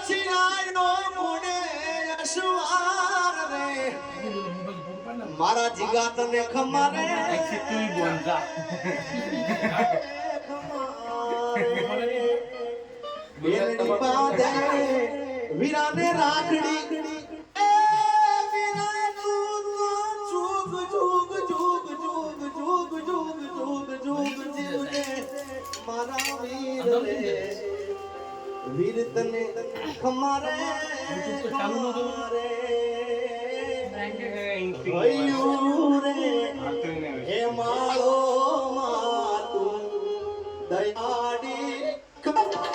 સિરાયનો મુડે અસવાર રે મારા જીગા તને ખમારે બેલડી બાંધે વીરાને રાખડી એ વીરા તું જુગ જુગ જુગ જુગ જુગ જુગ જુગ જુગ જીવજે મારા વીર રે વીર તને ખમારે ખમારે ભયું રે હે માળો માં તું દયાડી મારા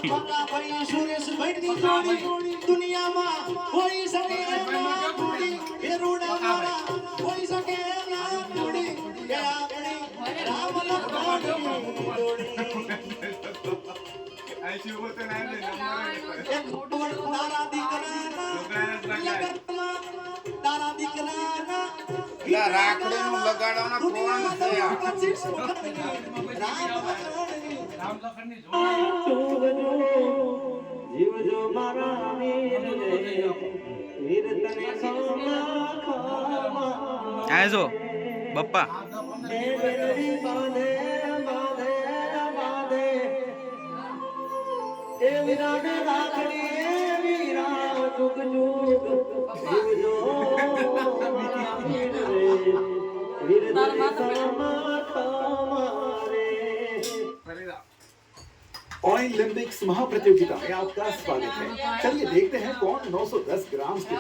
ભગા ભાઈ સુરેશભાઈ ની જોડી દુનિયામાં કોઈ શકે ના જોડી એ રૂડા મારા કોઈ શકે ના જોડી એ આપણી રામ લખમણની જોડી આ શિવ તો ના દે એક તારા દીકરાના તારા દીકરાના લા રાખડીનું લગાડવાના કોણ છે રામ લખનની જીવજો મારા વીર તને ખમા આજો બપ્પા બાંધે બાંધે બાંધે એ વીરાને રાખડી એ વીરા જુગ જુગ જીવજો મારા વીર રે વીર તને ખમા ओलंपिक्स महाप्रतियोगिता में आपका स्वागत है। चलिए देखते हैं कौन 910 ग्राम के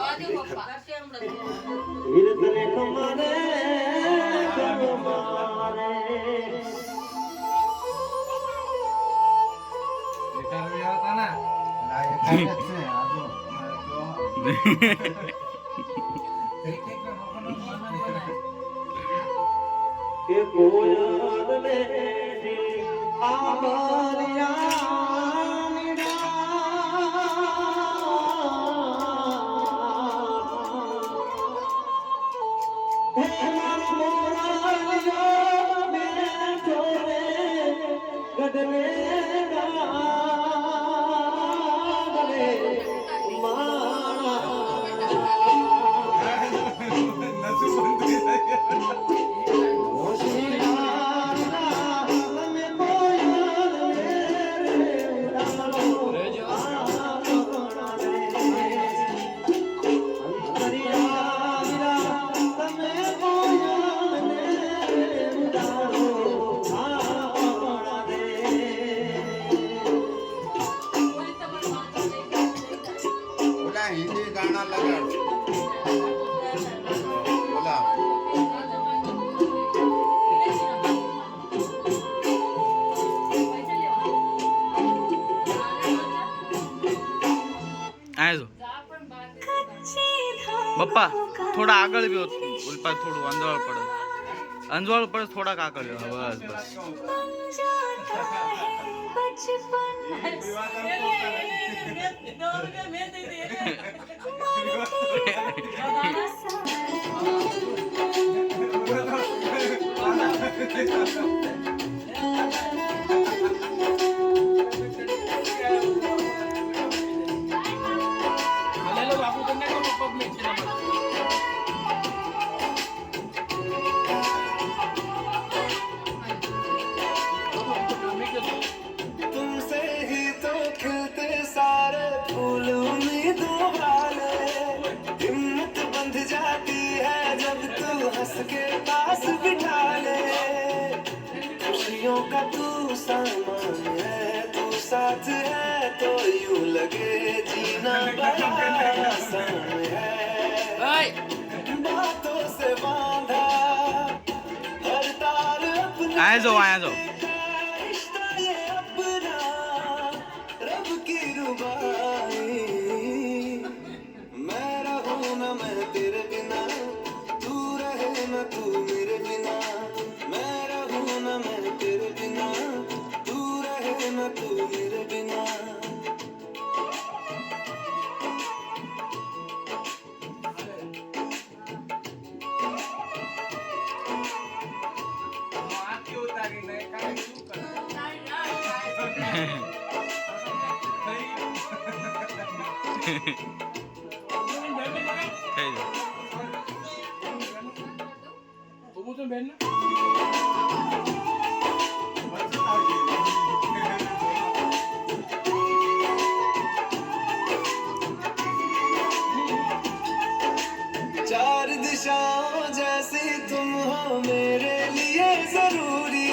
हिंदी गाना लगा बोला આજો બપ્પા થોડા આગળ ગયો ઉલ્પા થોડું અંજવાળ પડે થોડાક આગળ ગયો બસ બસ तुमसे ही तो खिलते सारे फूल उम्मीदों वाले हिम्मत बंध जाती है जब तू हंस के पास बिठा ले खुशियों का तू सामान है तू साथ है तो यूं लगे जीना बड़ा आसान है बातों से बांधा हर तार अपने आया जाओ मैं रहूं ना मैं तेरे बिना तू रहे ना तू मेरे बिना मैं रहूं ना मैं तेरे बिना तू रहे ना तू मेरे बिना क्यों उतारी नहीं થઈ જાય. चार दिशाओं जैसी तुम हो मेरे लिए जरूरी,